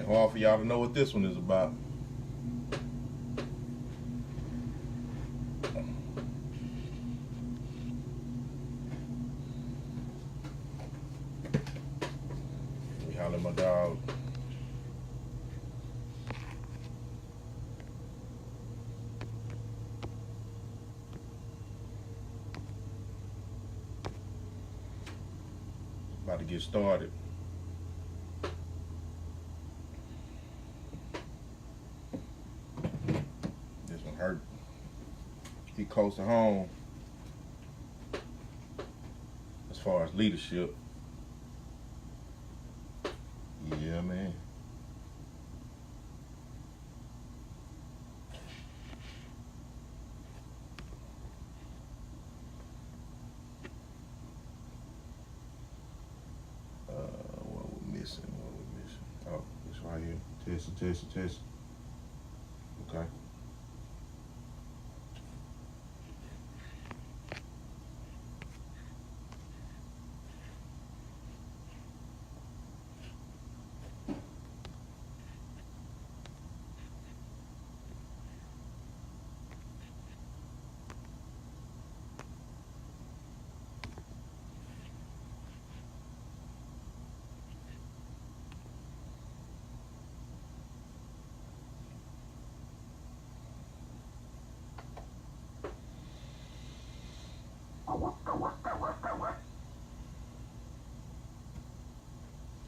Ain't hard for y'all to know what this one is about. We holler at my dog. About to get started. This one hurt. He close to home as far as leadership. Yeah, man. What we missing? Oh, it's right here. Test. Okay.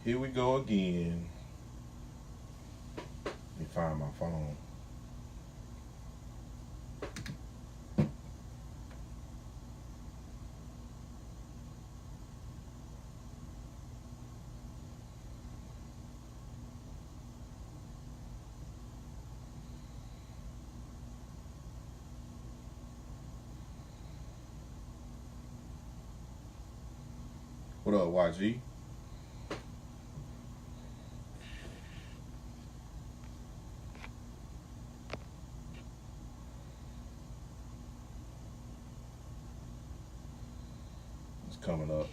Here we go again. Let me find my phone. What up, YG? It's coming up.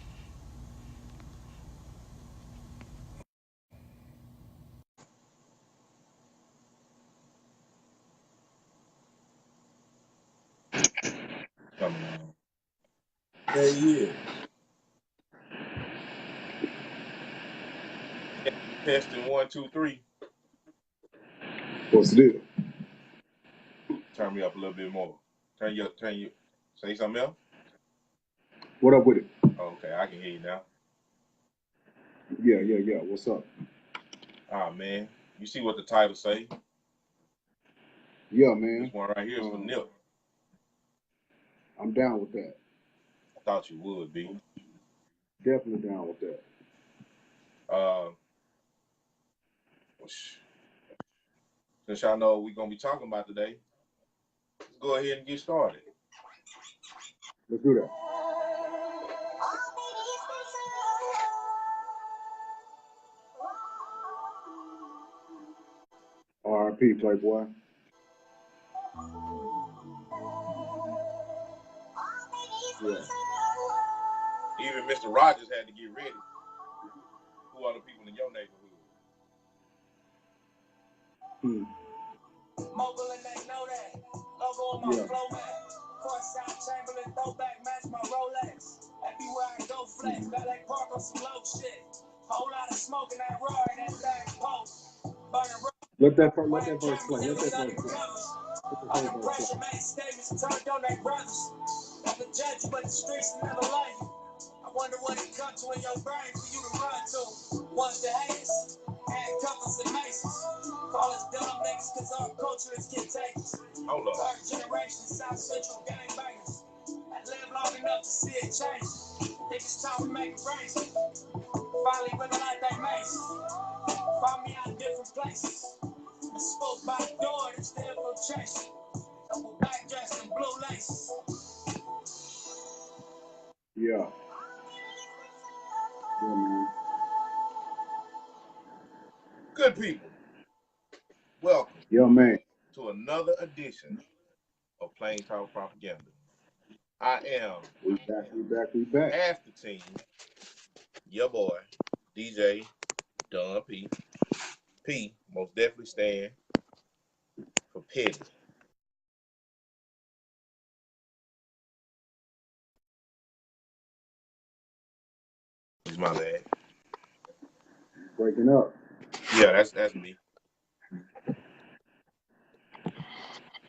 Coming on. There he is. Testing 1, 2, 3. What's the deal? Turn me up a little bit more. Turn you. Say something else. What up with it? Okay, I can hear you now. Yeah. What's up? Ah, man. You see what the title say? Yeah, man. This one right here is for Nip. I'm down with that. I thought you would be. Definitely down with that. Since y'all know what we're going to be talking about today, let's go ahead and get started. Let's do that. R.I.P. Playboy. Yeah. Even Mr. Rogers had to get ready. Who are the people in your neighborhood? Mogul and they know that. Logo on my flow man. Courtside Chamberlain throwback match my Rolex. Everywhere I go flex. Ballet Park on some low shit. Whole lot of smoke in that roar and that back post. Let that verse play. Under pressure, made statements turned on their brothers. I'm the judge, but the streets never love you. I wonder what it comes to in your brain for you to run to. Once the haters, handcuffers and maces. Call us dumb niggas cause our culture is contagious. Hold up. Third generation South Central gangbangers. I lived long enough to see it change. They just taught me make it crazy. Finally living like they mace. Found me out in different places. I spoke by the door, they still go chasing. Double back dressed in blue laces. Yeah, man. Good people, welcome man. to another edition of Plain Talk Propaganda. I am We back. half the team, your boy, DJ Don P. P most definitely stand for petty. Is my bad. Breaking up. Yeah, that's me.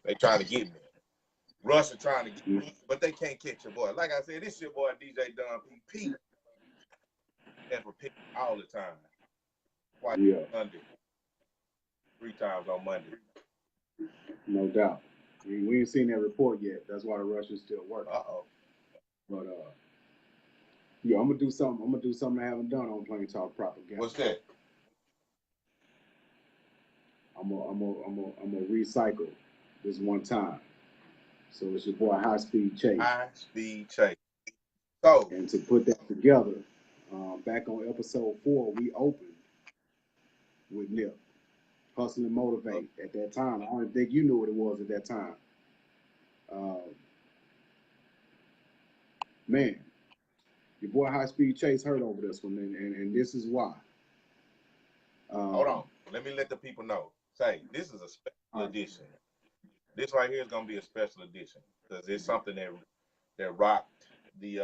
They trying to get me. Russia trying to get me, but they can't catch your boy. Like I said, this your boy DJ Don P. And for petty all the time. Twice Sunday. 3 times on Monday. No doubt. We ain't seen that report yet. That's why the Russians still working. But yeah, I'm gonna do something I haven't done on Plain Talk Propaganda. What's that? I'm gonna recycle this one time. So it's your boy High Speed Chase. High Speed Chase. So, and to put that together, back on episode 4, we opened with Nip, Hustle and Motivate. At that time, I don't think you knew what it was at that time. Man, your boy High Speed Chase heard over this one, and this is why. Hold on. Let me let the people know. Say, this is a special edition. This right here is going to be a special edition because it's something that rocked the,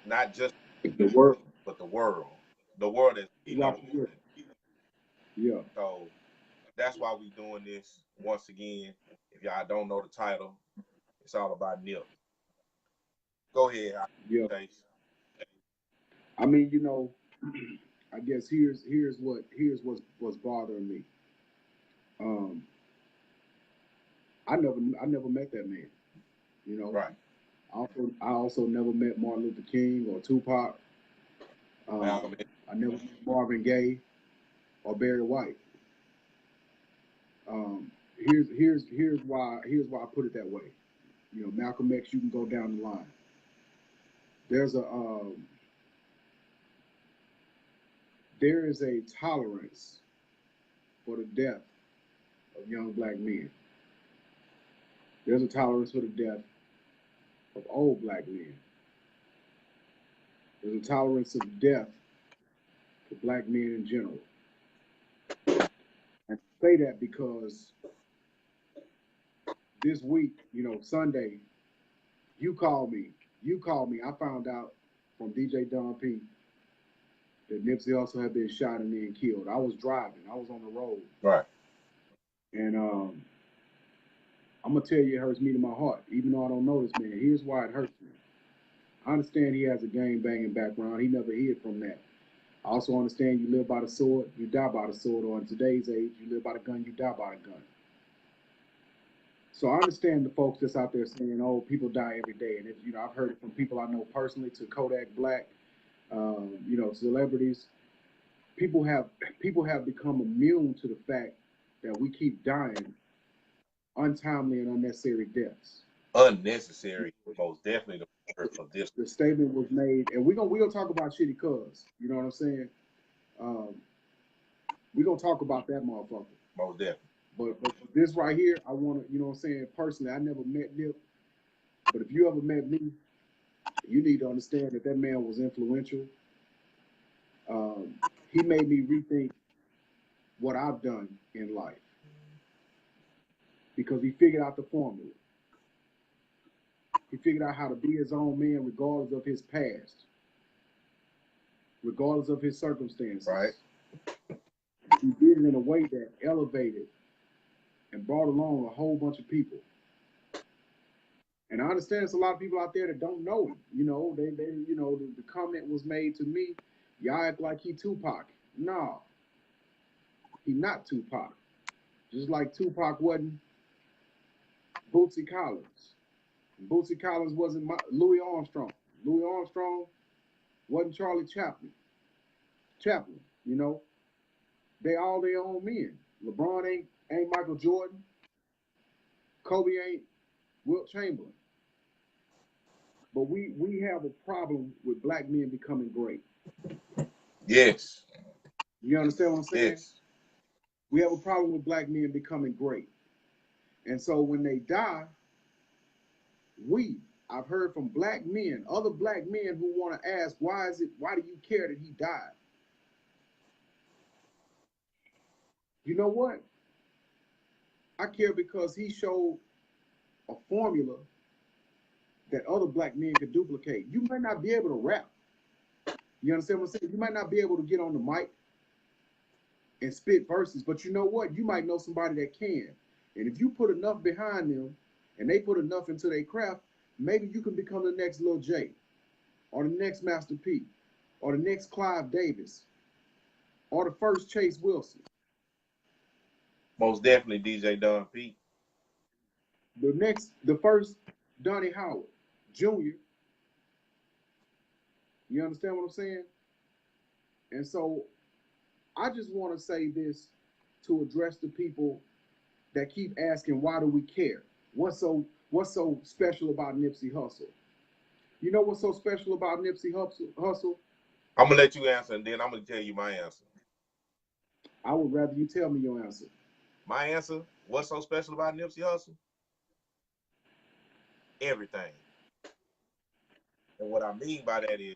not just the world, but the world. The world is, yeah. So that's why we doing this once again. If y'all don't know the title, it's all about Nip. Go ahead. Yeah. I mean, you know, I guess here's what's bothering me. I never met that man. You know. Right. I also never met Martin Luther King or Tupac. I never met Marvin Gaye or Barry White. Here's why I put it that way. You know, Malcolm X, you can go down the line. There is a tolerance for the death of young black men. There's a tolerance for the death of old black men. There's a tolerance of death for black men in general. And I say that because this week, you know, Sunday, you called me. I found out from DJ Don P that Nipsey Hussle had been shot and then killed. I was driving. I was on the road. Right. And I'm going to tell you, it hurts me to my heart, even though I don't know this man. Here's why it hurts me. I understand he has a gang-banging background. He never hid from that. I also understand you live by the sword, you die by the sword, or in today's age, you live by the gun, you die by the gun. So I understand the folks that's out there saying, oh, people die every day. And, you know, I've heard it from people I know personally to Kodak Black, you know, celebrities. People have become immune to the fact that we keep dying untimely and unnecessary deaths. Unnecessary, most definitely the word for this. The statement was made, and we're gonna talk about Shitty Cuz. You know what I'm saying? We're gonna talk about that motherfucker. Most definitely. But this right here, I want to, you know what I'm saying, personally, I never met Nip, but if you ever met me, you need to understand that man was influential. He made me rethink what I've done in life because he figured out the formula. He figured out how to be his own man regardless of his past, regardless of his circumstances. Right. He did it in a way that elevated and brought along a whole bunch of people. And I understand there's a lot of people out there that don't know him. You know, they you know, the comment was made to me, y'all act like he Tupac. No, he not Tupac. Just like Tupac wasn't Bootsy Collins. Bootsy Collins wasn't Louis Armstrong. Louis Armstrong wasn't Charlie Chaplin. You know, they all their own men. LeBron ain't Michael Jordan. Kobe ain't Wilt Chamberlain. But we have a problem with black men becoming great. Yes. You understand what I'm saying? Yes. We have a problem with black men becoming great. And so when they die, we I've heard from black men, other black men who want to ask, why do you care that he died? You know what? I care because he showed a formula that other black men could duplicate. You might not be able to rap. You understand what I'm saying? You might not be able to get on the mic and spit verses, but you know what? You might know somebody that can. And if you put enough behind them and they put enough into their craft, maybe you can become the next Lil J, or the next Master P, or the next Clive Davis, or the first Chase Wilson, Most definitely DJ Don P. the first Donnie Howard Jr. You understand what I'm saying? And so I just want to say this to address the people that keep asking, why do we care? What's so special about Nipsey Hussle? You know what's so special about Nipsey Hussle? I'm gonna let you answer, and then I'm gonna tell you my answer. I would rather you tell me your answer. My answer: what's so special about Nipsey Hussle? Everything. And what I mean by that is,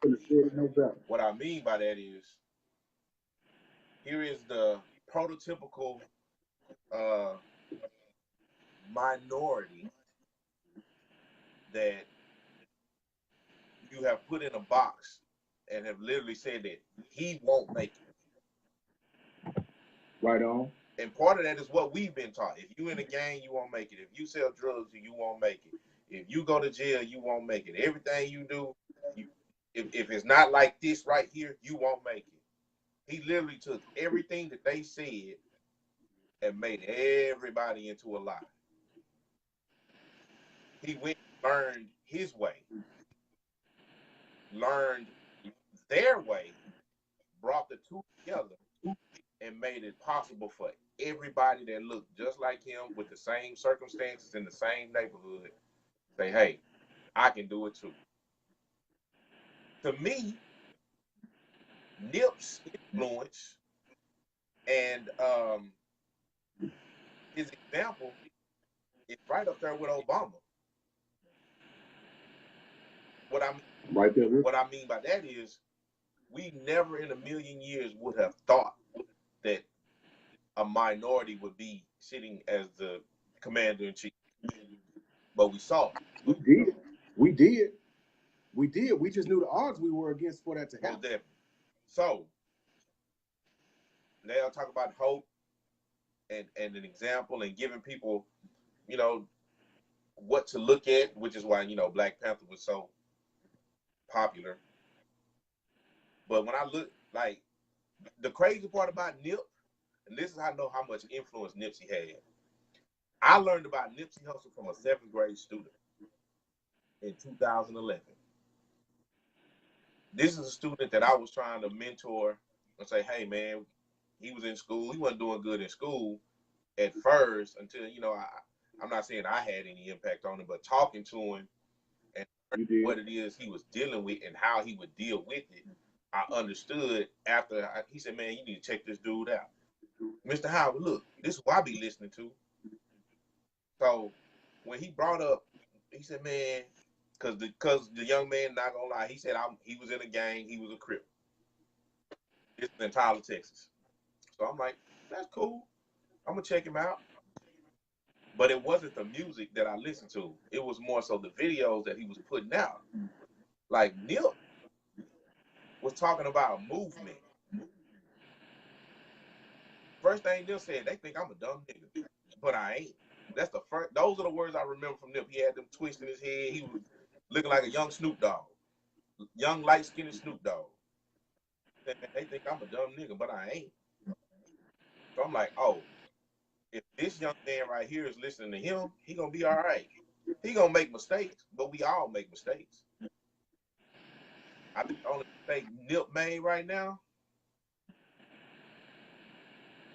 here is the prototypical minority that you have put in a box and have literally said that he won't make it. Right on. And part of that is what we've been taught. If you in a gang, you won't make it. If you sell drugs, you won't make it. If you go to jail, you won't make it. Everything you do, if it's not like this right here, you won't make it. He literally took everything that they said and made everybody into a lie. He went and learned his way, learned their way, brought the two together, and made it possible for everybody that looked just like him with the same circumstances in the same neighborhood say, hey, I can do it too. To me, Nip's influence and his example is right up there with Obama. What I mean by that is, we never in a million years would have thought that a minority would be sitting as the commander in chief, but we saw it. We did. We just knew the odds we were against for that to happen. Definitely. So now talk about hope and an example and giving people, you know, what to look at, which is why, you know, Black Panther was so popular. But when I look, like, the crazy part about Nip, and this is how I know how much influence Nipsey had. I learned about Nipsey Hussle from a 7th grade student in 2011. This is a student that I was trying to mentor and say, hey, man, he was in school. He wasn't doing good in school at first until, you know, I'm not saying I had any impact on him, but talking to him and what it is he was dealing with and how he would deal with it, I understood after he said, man, you need to check this dude out. Mr. Howard, look, this is what I be listening to. So when he brought up, he said, man, because the young man, not gonna lie, he said he was in a gang, he was a Crip. This is in Tyler, Texas. So I'm like, that's cool. I'm gonna check him out. But it wasn't the music that I listened to. It was more so the videos that he was putting out. Like Nip was talking about movement. First thing Nip said, they think I'm a dumb nigga, but I ain't. That's the first. Those are the words I remember from Nip. He had them twisting his head. He was looking like a young Snoop Dogg, young light skinned Snoop Dogg. They think I'm a dumb nigga, but I ain't. So I'm like, oh, if this young man right here is listening to him, he gonna be all right. He gonna make mistakes, but we all make mistakes. I think the only mistake Nip made right now,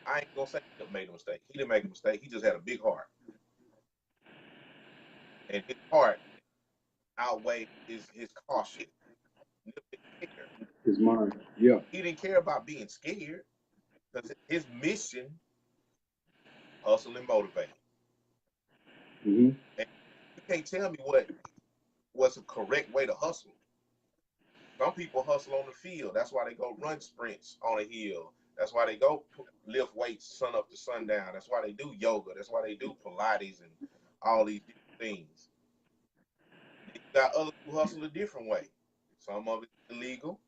I ain't gonna say Nip made a mistake. He didn't make a mistake. He just had a big heart, and his heart outweighed his caution. Nip didn't care. His mind, yeah. He didn't care about being scared because his mission, hustle and motivate. Mm-hmm. And you can't tell me what what's a correct way to hustle. Some people hustle on the field. That's why they go run sprints on a hill. That's why they go lift weights sun up to sundown. That's why they do yoga. That's why they do Pilates and all these different things. You got others who hustle a different way. Some of it illegal,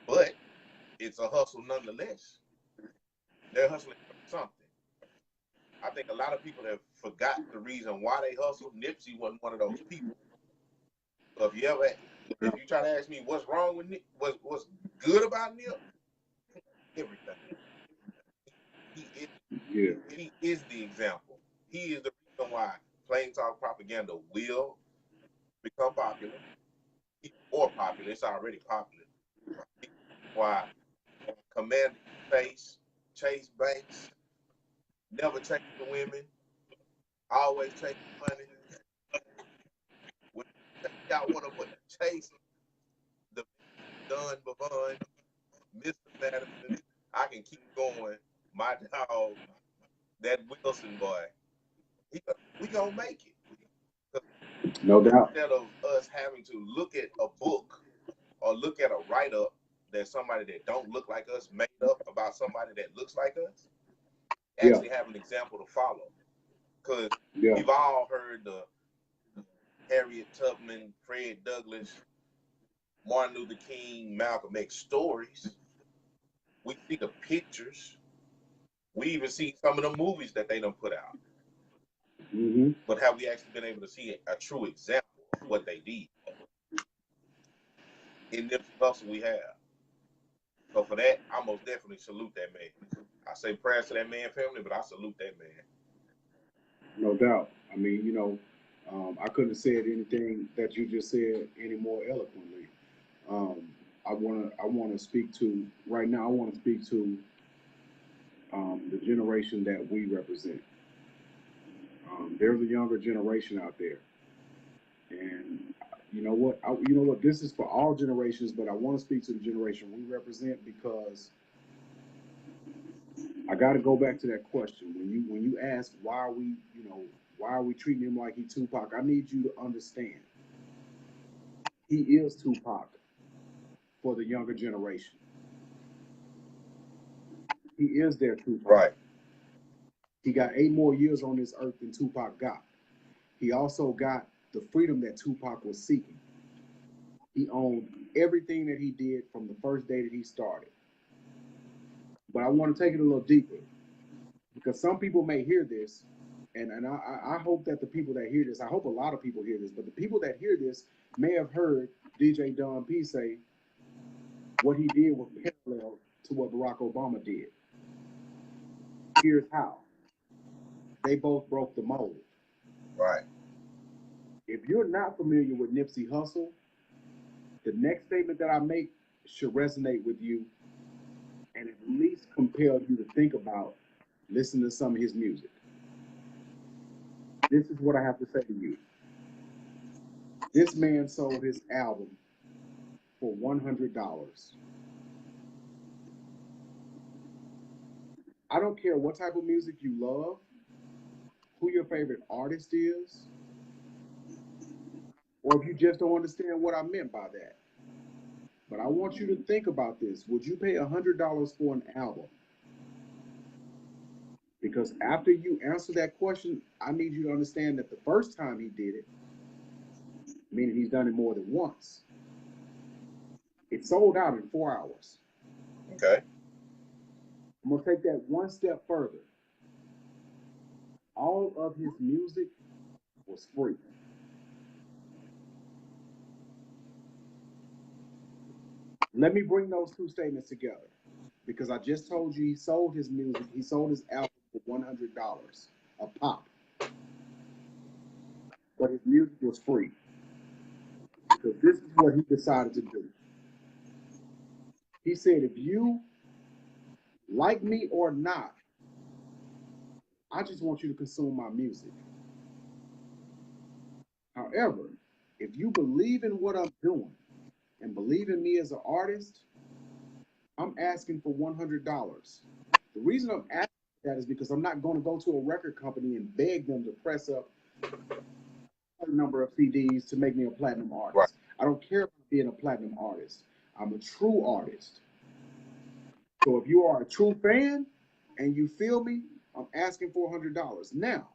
but it's a hustle nonetheless. They're hustling for something. I think a lot of people have forgot the reason why they hustle. Nipsey wasn't one of those people. So if you try to ask me what's wrong with Nip, what's good about Nip, everything. He is the example. He is the reason why plain talk propaganda will become popular. More popular. It's already popular. Why Commander Face, Chase Banks, never chase the women, always chase the money. When y'all want to put Chase, the Don Bavon, Mr. Madison, I can keep going. My dog, that Wilson boy, we gonna make it. No doubt. Instead of us having to look at a book or look at a write-up that somebody that don't look like us made up about somebody that looks like us, actually have an example to follow. Because we've all heard the Harriet Tubman, Fred Douglass, Martin Luther King, Malcolm X stories. We see the pictures. We even see some of the movies that they done put out. Mm-hmm. But have we actually been able to see a true example of what they did? In this hustle we have. So for that, I most definitely salute that man. I say prayers to that man family, but I salute that man. No doubt. I mean, I couldn't have said anything that you just said any more eloquently. I wanna speak to right now. I want to speak to the generation that we represent. There's a younger generation out there, and you know what? This is for all generations, but I want to speak to the generation we represent because I got to go back to that question when you ask why are we treating him like he Tupac? I need you to understand he is Tupac for the younger generation. He is their Tupac. Right. He got 8 more years on this earth than Tupac got. He also got the freedom that Tupac was seeking. He owned everything that he did from the first day that he started. But I want to take it a little deeper because some people may hear this, and I hope that the people that hear this, I hope a lot of people hear this, but the people that hear this may have heard DJ Don P say what he did was parallel to what Barack Obama did. Here's how. They both broke the mold. Right. If you're not familiar with Nipsey Hussle, the next statement that I make should resonate with you and at least compel you to think about listening to some of his music. This is what I have to say to you. This man sold his album for $100. I don't care what type of music you love, who your favorite artist is, or if you just don't understand what I meant by that. But I want you to think about this. Would you pay $100 for an album? Because after you answer that question, I need you to understand that the first time he did it, meaning he's done it more than once, it sold out in 4 hours. Okay. I'm going to take that one step further. All of his music was free. Let me bring those two statements together because I just told you he sold his music, he sold his album for $100 a pop. But his music was free. Because this is what he decided to do. He said, if you like me or not, I just want you to consume my music. However, if you believe in what I'm doing and believe in me as an artist, I'm asking for $100. The reason I'm asking that is because I'm not going to go to a record company and beg them to press up a number of CDs to make me a platinum Right. artist. I don't care about being a platinum artist. I'm a true artist. So if you are a true fan and you feel me, I'm asking for $100. Now,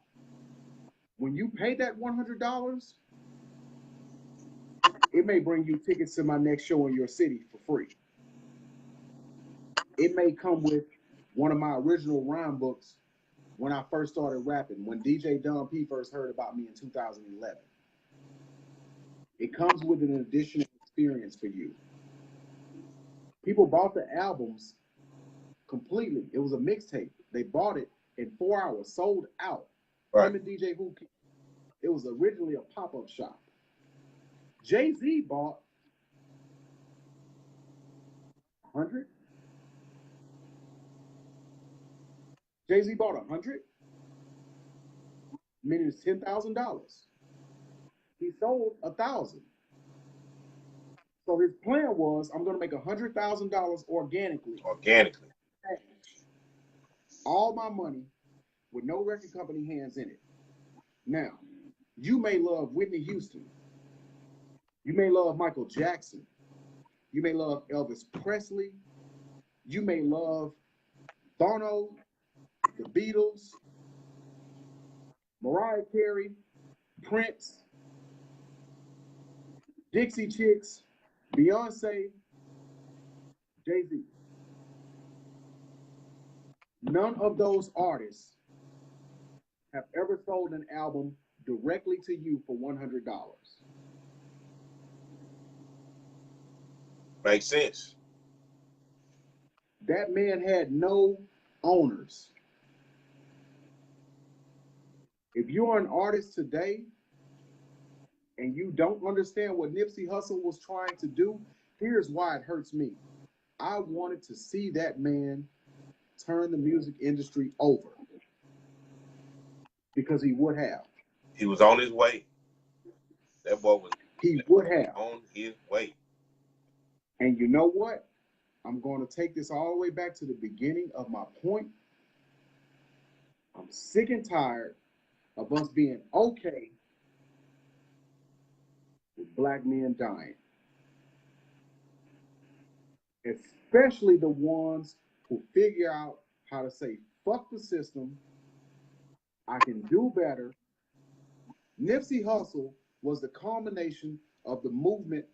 when you pay that $100, it may bring you tickets to my next show in your city for free. It may come with one of my original rhyme books when I first started rapping, when DJ Don P first heard about me in 2011. It comes with an additional experience for you. People bought the albums completely. It was a mixtape. They bought it in 4 hours, sold out. Right. Him and DJ Who. It was originally a pop-up shop. Jay-Z bought 100. Jay-Z bought 100, meaning it's $10,000. He sold 1,000. So his plan was, I'm going to make $100,000 organically. Organically. All my money with no record company hands in it. Now, you may love Whitney Houston. You may love Michael Jackson. You may love Elvis Presley. You may love Bono, the Beatles, Mariah Carey, Prince, Dixie Chicks, Beyonce, Jay-Z. None of those artists have ever sold an album directly to you for $100. Makes sense. That man had no owners. If you're an artist today and you don't understand what Nipsey Hussle was trying to do, here's why it hurts me. I wanted to see that man turn the music industry over because he would have. He was on his way. That boy was He would have. on his way. And you know what? I'm going to take this all the way back to the beginning of my point. I'm sick and tired of us being okay with black men dying. Especially the ones who figure out how to say, fuck the system, I can do better. Nipsey Hussle was the culmination of the movement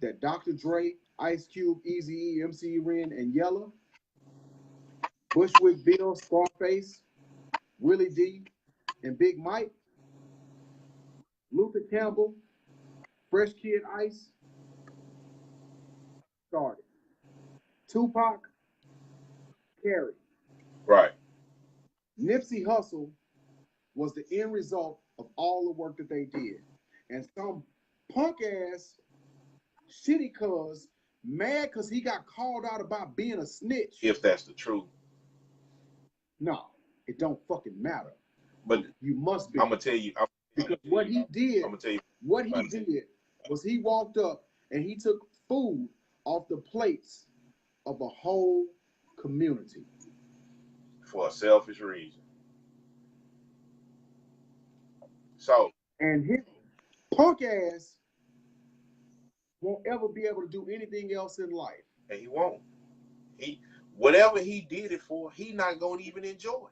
that Dr. Dre, Ice Cube, Eazy-E, MC Ren, and Yella, Bushwick Bill, Scarface, Willie D, and Big Mike, Luther Campbell, Fresh Kid Ice started. Tupac carried. Right. Nipsey Hussle was the end result of all the work that they did. And some punk ass shitty cuz mad because he got called out about being a snitch. If that's the truth. No, it don't fucking matter. But you must be. I'm gonna tell you. Because what he did, I'm gonna tell you. What he did was he walked up and he took food off the plates of a whole community. For a selfish reason. So. And his punk ass won't ever be able to do anything else in life. And he won't. Whatever he did it for, he not gonna even enjoy.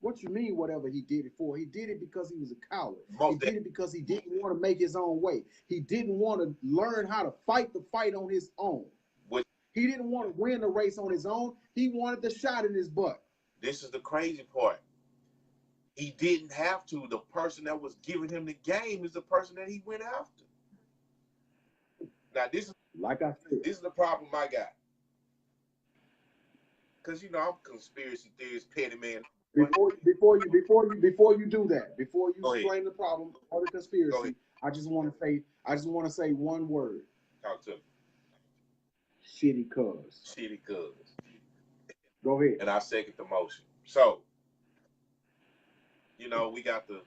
What you mean, whatever he did it for? He did it because he was a coward. He did it because he didn't want to make his own way. He didn't want to learn how to fight the fight on his own. He didn't want to win the race on his own. He wanted the shot in his butt. This is the crazy part. He didn't have to. The person that was giving him the game is the person that he went after. Now, this is, like I said, this is the problem I got. Because, I'm a conspiracy theorist, petty man. Before you do that, before you explain the problem or the conspiracy, I just want to say one word. Talk to me. Shitty cuz. Shitty cuz. Go ahead. And I second the motion. So, we got the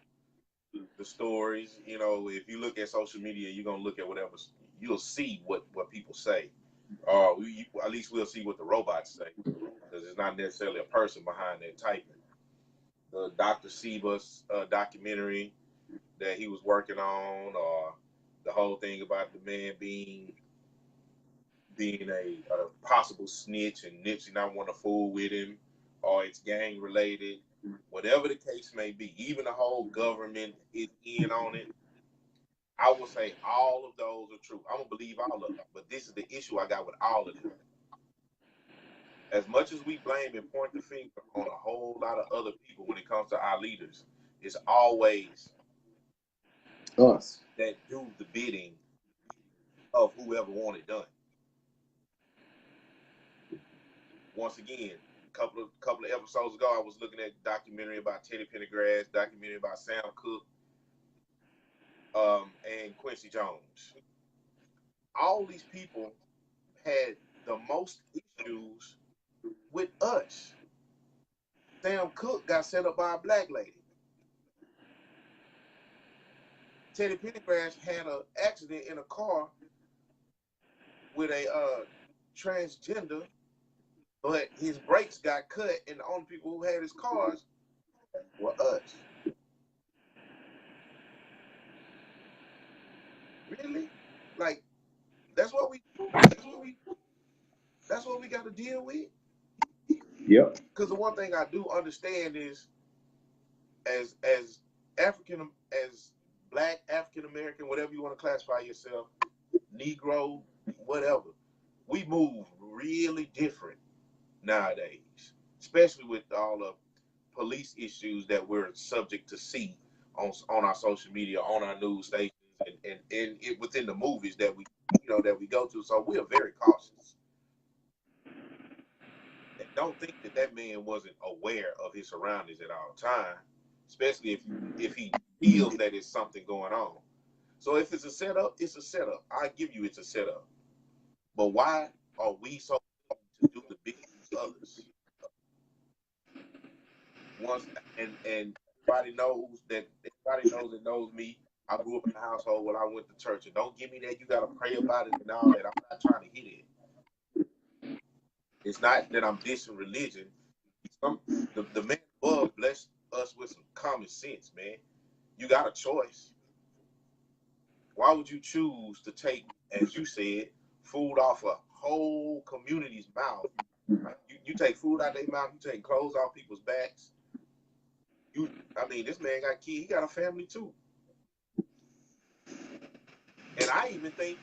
stories. If you look at social media, you're gonna look at whatever. You'll see what people say. At least we'll see what the robots say, because it's not necessarily a person behind that typing. The Dr. Seba's documentary, that he was working on, or the whole thing about the man being a possible snitch and Nipsey not want to fool with him, or it's gang related, whatever the case may be. Even the whole government is in on it. I will say all of those are true. I'm gonna believe all of them, but this is the issue I got with all of them. As much as we blame and point the finger on a whole lot of other people when it comes to our leaders, it's always us that do the bidding of whoever want it done. Once again, a couple of episodes ago, I was looking at a documentary about Teddy Pendergrass, documentary about Sam Cooke, and Quincy Jones. All these people had the most issues with us. Sam Cooke got set up by a black lady. Teddy Pendergrass had an accident in a car with a transgender, but his brakes got cut, and the only people who had his cars were us. Really? Like, that's what we got to deal with? Yep. Because the one thing I do understand is, as black, African American, whatever you want to classify yourself, Negro, whatever, we move really different nowadays, especially with all the police issues that we're subject to see on our social media, on our news stations, and within the movies that we go to. So we are very cautious. And don't think that man wasn't aware of his surroundings at all time, especially if he feels that it's something going on. So if it's a setup, it's a setup. I give you it's a setup. But why are we so to do the bidding of others? And everybody knows that knows me. I grew up in a household where I went to church, and don't give me that you gotta pray about it and all that. I'm not trying to hit it. It's not that I'm dissing religion. The man above blessed us with some common sense, man. You got a choice. Why would you choose to take, as you said, food off a whole community's mouth? You take food out their mouth, you take clothes off people's backs. This man got kids, he got a family too. And I even think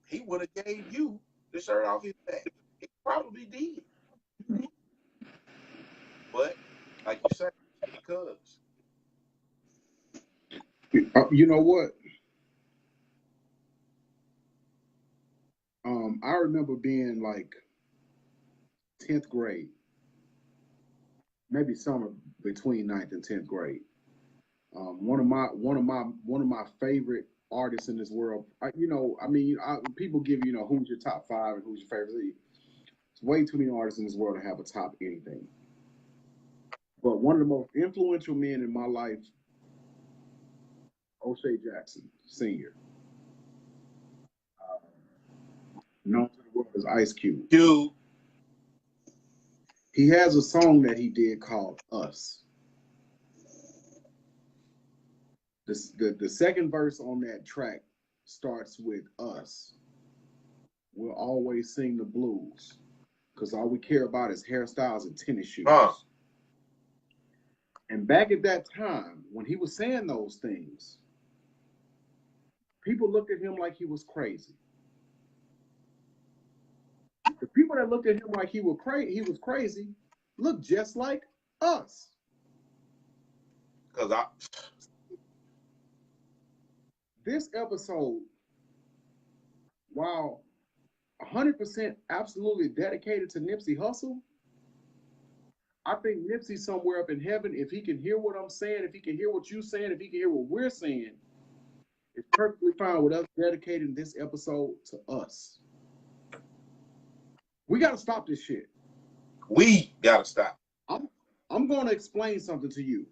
he would have gave you the shirt off his back. He probably did. But, like you said, because. You know what? I remember being like 10th grade, maybe somewhere between 9th and 10th grade. One of my favorite artists in this world. People give who's your top 5 and who's your favorite. It's way too many artists in this world to have a top anything. But one of the most influential men in my life, O'Shea Jackson Sr., known to the world as Ice Cube. He has a song that he did called Us. The second verse on that track starts with us. We'll always sing the blues because all we care about is hairstyles and tennis shoes. And back at that time, when he was saying those things, people looked at him like he was crazy. The people that looked at him like he was crazy looked just like us. This episode, while 100% absolutely dedicated to Nipsey Hussle, I think Nipsey's somewhere up in heaven. If he can hear what I'm saying, if he can hear what you're saying, if he can hear what we're saying, it's perfectly fine with us dedicating this episode to us. We got to stop this shit. We got to stop. I'm going to explain something to you.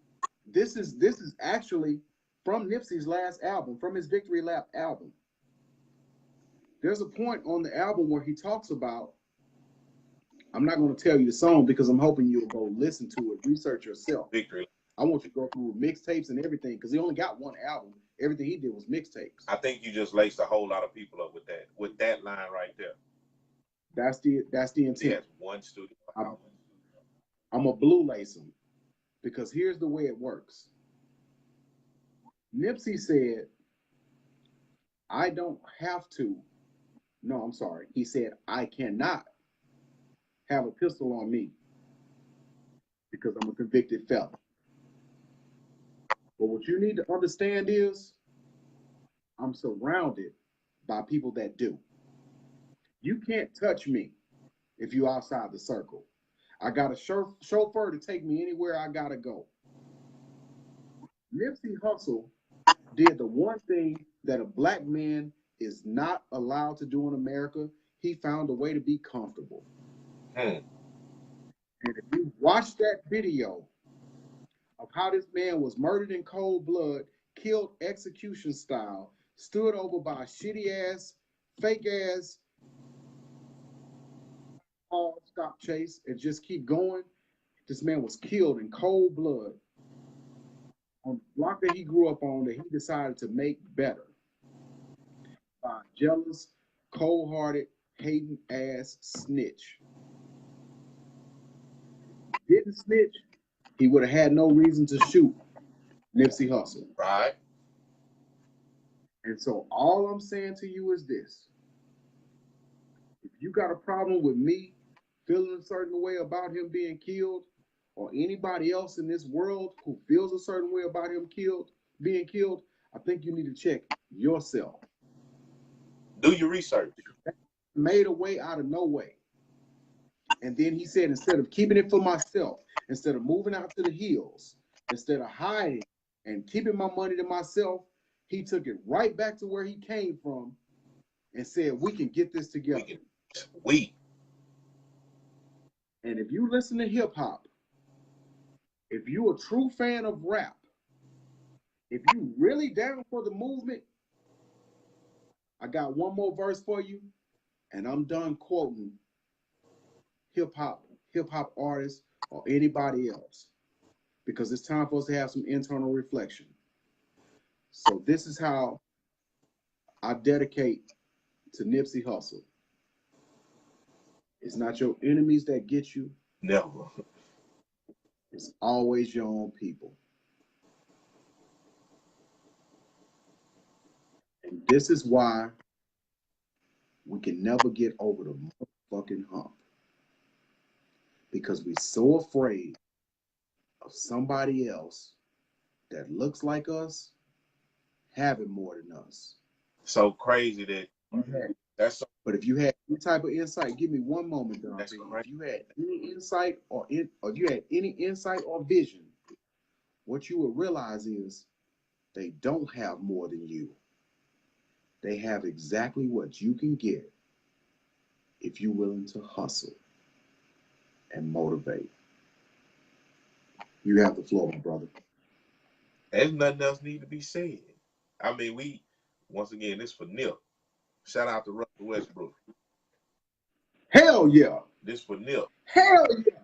This is actually from Nipsey's last album, from his Victory Lap album. There's a point on the album where he talks about, I'm not going to tell you the song because I'm hoping you'll go listen to it, research yourself. Victory. I want you to go through mixtapes and everything because he only got one album. Everything he did was mixtapes. I think you just laced a whole lot of people up with that line right there. That's the intent. He has one studio. I'm a blue lace him because here's the way it works. Nipsey said, I don't have to. No, I'm sorry. He said, I cannot have a pistol on me because I'm a convicted felon. But what you need to understand is I'm surrounded by people that do. You can't touch me if you're outside the circle. I got a chauffeur to take me anywhere I gotta go. Nipsey Hussle did the one thing that a black man is not allowed to do in America. He found a way to be comfortable. And if you watch that video of how this man was murdered in cold blood, killed execution style, stood over by a shitty ass, fake ass stop chase and just keep going. This man was killed in cold blood on the block that he grew up on that he decided to make better by a jealous, cold-hearted, hating ass snitch. Didn't snitch, he would have had no reason to shoot Nipsey Hussle. Right. And so all I'm saying to you is this. If you got a problem with me feeling a certain way about him being killed, or anybody else in this world who feels a certain way about him being killed, I think you need to check yourself. Do your research. Made a way out of no way. And then he said, instead of keeping it for myself, instead of moving out to the hills, instead of hiding and keeping my money to myself, he took it right back to where he came from and said, we can get this together. And if you listen to hip hop, if you're a true fan of rap, if you really down for the movement, I got one more verse for you, and I'm done quoting hip hop artists or anybody else, because it's time for us to have some internal reflection. So this is how I dedicate to Nipsey Hussle. It's not your enemies that get you. Never. It's always your own people. And this is why we can never get over the motherfucking hump. Because we're so afraid of somebody else that looks like us having more than us. So crazy that that's so. But if you had any type of insight, give me one moment, Don. If you had any insight or if you had any insight or vision, what you would realize is they don't have more than you. They have exactly what you can get if you're willing to hustle and motivate. You have the floor, my brother. There's nothing else need to be said. I mean, once again, this for Nip. Shout out to Russell Westbrook. Hell yeah. This for Nip. Hell yeah.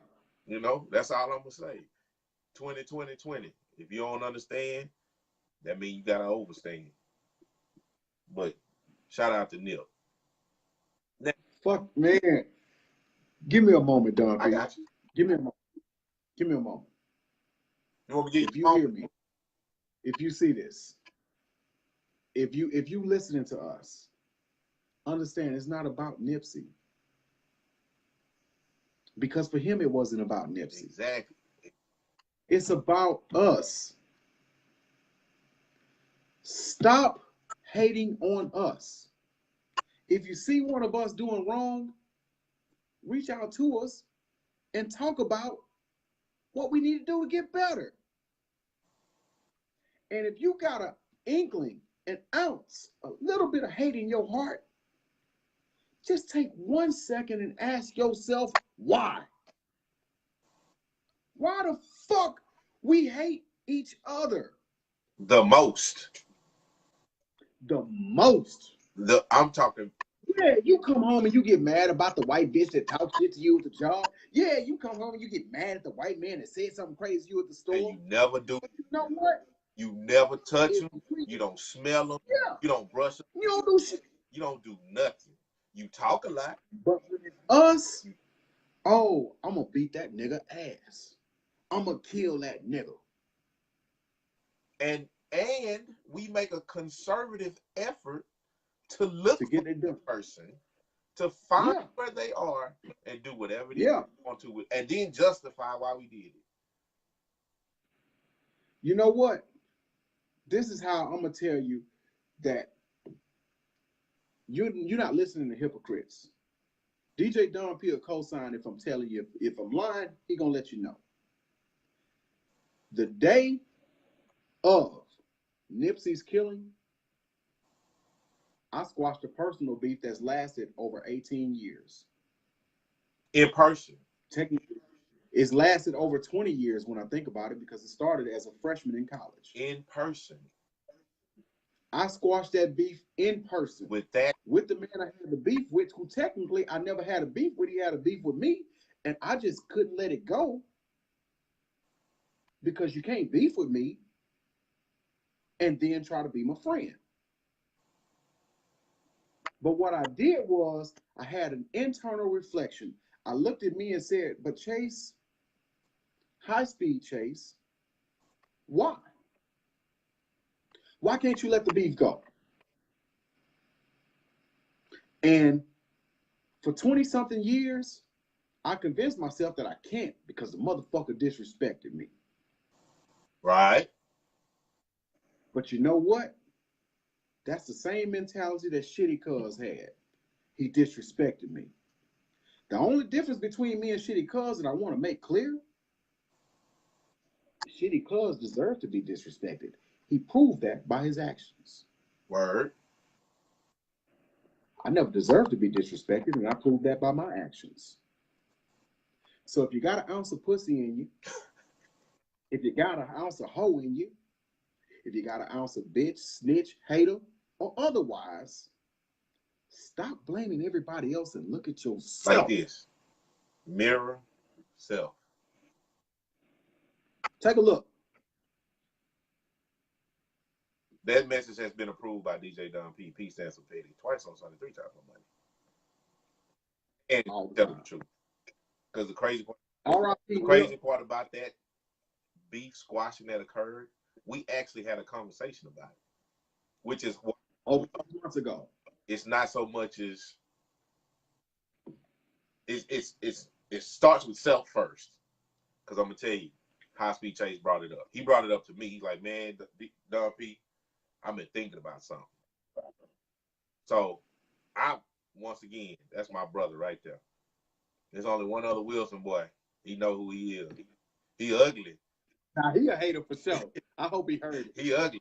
You know, that's all I'm going to say. 2020. If you don't understand, that means you got to overstand. But shout out to Nip. Now, fuck, man. Give me a moment, Don. I got you. Give me a moment. Give me a moment. You want me to get if you hear me, if you see this, if you listening to us, understand it's not about Nipsey. Because for him, it wasn't about Nipsey. Exactly. It's about us. Stop hating on us. If you see one of us doing wrong, reach out to us and talk about what we need to do to get better. And if you got an inkling, an ounce, a little bit of hate in your heart, just take 1 second and ask yourself why. Why the fuck we hate each other? The most. The most. I'm talking Yeah, you come home and you get mad about the white bitch that talk shit to you at the job. Yeah, you come home and you get mad at the white man that said something crazy to you at the store. And you never do. But you know what? You never touch If them. we- You don't smell them. yeah, You don't brush them. you don't do shit. You don't do nothing. You talk a lot. But when it's us, oh, I'm gonna beat that nigga ass. I'm gonna kill that nigga. And we make a conservative effort to look To for get it the done. person, to find Yeah. where they are, and do whatever it is Yeah. we want to, and then justify why we did it. You know what? This is how I'm gonna tell you that you're not listening to hypocrites. DJ Don P will co-sign if I'm telling you. If I'm lying, he gonna let you know. The day of Nipsey's killing, I squashed a personal beef that's lasted over 18 years. In person. Technically, it's lasted over 20 years when I think about it, because it started as a freshman in college. In person. I squashed that beef in person With that. with the man I had the beef with, who technically I never had a beef with. He had a beef with me, and I just couldn't let it go, because you can't beef with me and then try to be my friend. But what I did was I had an internal reflection. I looked at me and said, but Chase, High Speed Chase, why? Why can't you let the beef go? And for 20-something years, I convinced myself that I can't, because the motherfucker disrespected me. Right. But you know what? That's the same mentality that Shitty Cuz had. He disrespected me. The only difference between me and Shitty Cuz that I want to make clear, Shitty Cuz deserved to be disrespected. He proved that by his actions. Word. I never deserved to be disrespected, and I proved that by my actions. So if you got an ounce of pussy in you, if you got an ounce of hoe in you, if you got an ounce of bitch, snitch, hater, or otherwise, stop blaming everybody else and look at yourself. Like this. Mirror self. Take a look. That message has been approved by DJ Don P. P stands for petty. Twice on Sunday, 3 times on Monday. And tell the truth. Because the crazy part about that beef squashing that occurred, we actually had a conversation about it. Which is what over 2 months ago. It's not so much as it starts with self first. Because I'm gonna tell you, High Speed Chase brought it up. He brought it up to me. He's like, man, Don P, I've been thinking about something. So once again, that's my brother right there. There's only one other Wilson boy. He know who he is. He ugly. Nah, he a hater for sure. I hope he heard it. He ugly.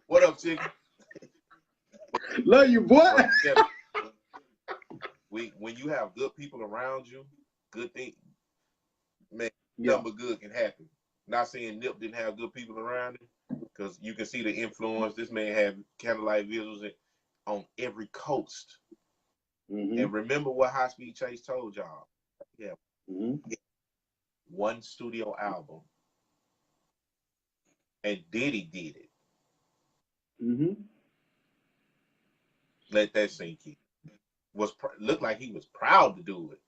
What up, chicken? Love you, boy. When you have good people around you, good thing, man, nothing but good can happen. Not saying Nip didn't have good people around him, because you can see the influence. This man had candlelight visuals on every coast. Mm-hmm. And remember what High Speed Chase told y'all. Yeah. Mm-hmm. One studio album. And Diddy did it. Mm-hmm. Let that sink in. Looked like he was proud to do it.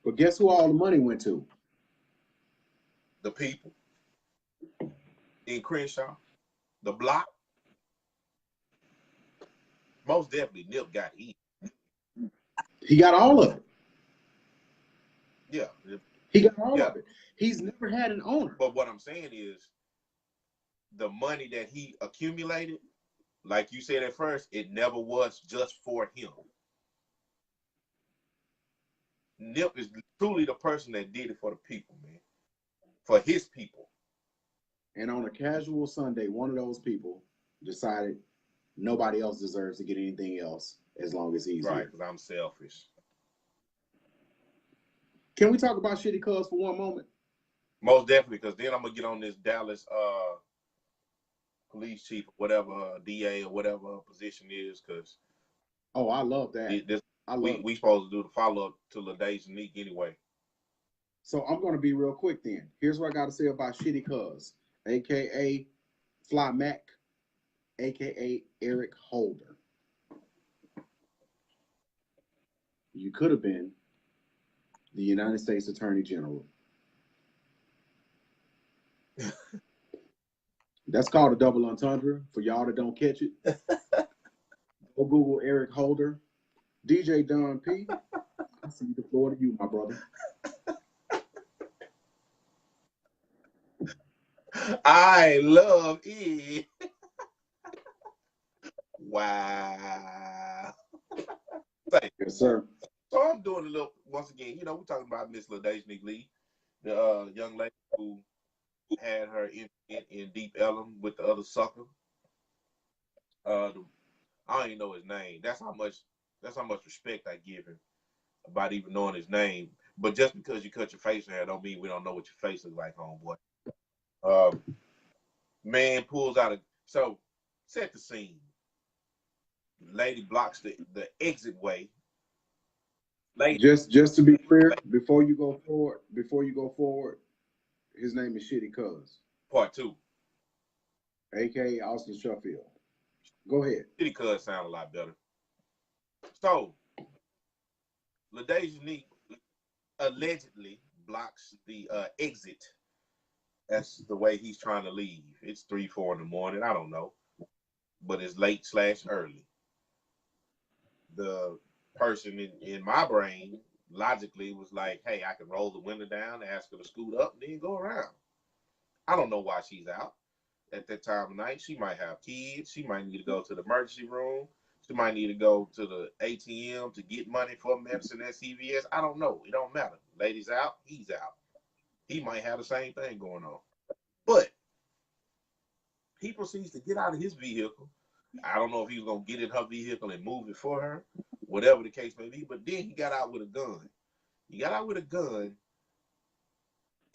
But guess who all the money went to? The people. In Crenshaw. The block. Most definitely Nip got eat. He got all of it. Yeah. He got all of it. He's never had an owner. But what I'm saying is, the money that he accumulated, like you said at first, it never was just for him. Nip is truly the person that did it for the people, man. For his people. And on a casual Sunday, one of those people decided nobody else deserves to get anything else as long as he's right, because I'm selfish. Can we talk about Shitty Cuz for one moment? Most definitely, because then I'm going to get on this Dallas police chief, or whatever, DA, or whatever her position is, because Oh, I love that. we supposed to do the follow up to LaDasia Unique anyway. So I'm gonna be real quick then. Here's what I gotta say about Shitty Cuz, aka Fly Mac, aka Eric Holder. You could have been the United States Attorney General. That's called a double entendre for y'all that don't catch it. Go Google Eric Holder, DJ Don P. I see the floor to you, my brother. I love it. Wow. Yes, sir. So I'm doing a little, once again, you know, we're talking about Miss LaDasia Unique Lee, the young lady who had her in Deep Ellum with the other sucker. I don't even know his name. That's how much respect I give him about even knowing his name. But just because you cut your face hair don't mean we don't know what your face looks like, homeboy. Man pulls out so set the scene. Lady blocks the exit way. Lady. Just to be clear, before you go forward, his name is Shitty Cuz. Part 2. AKA Austin Sheffield. Go ahead. Shitty Cuz sound a lot better. So LaDasia Unique allegedly blocks the exit. That's the way he's trying to leave. It's 3-4 in the morning. I don't know. But it's late/early. The person in my brain logically was like, hey, I can roll the window down, ask her to scoot up, and then go around. I don't know why she's out at that time of night. She might have kids. She might need to go to the emergency room. She might need to go to the ATM to get money for medicine at CVS. I don't know. It don't matter. Lady's out. He's out. He might have the same thing going on. But he proceeds to get out of his vehicle. I don't know if he was going to get in her vehicle and move it for her, whatever the case may be. But then he got out with a gun. He got out with a gun.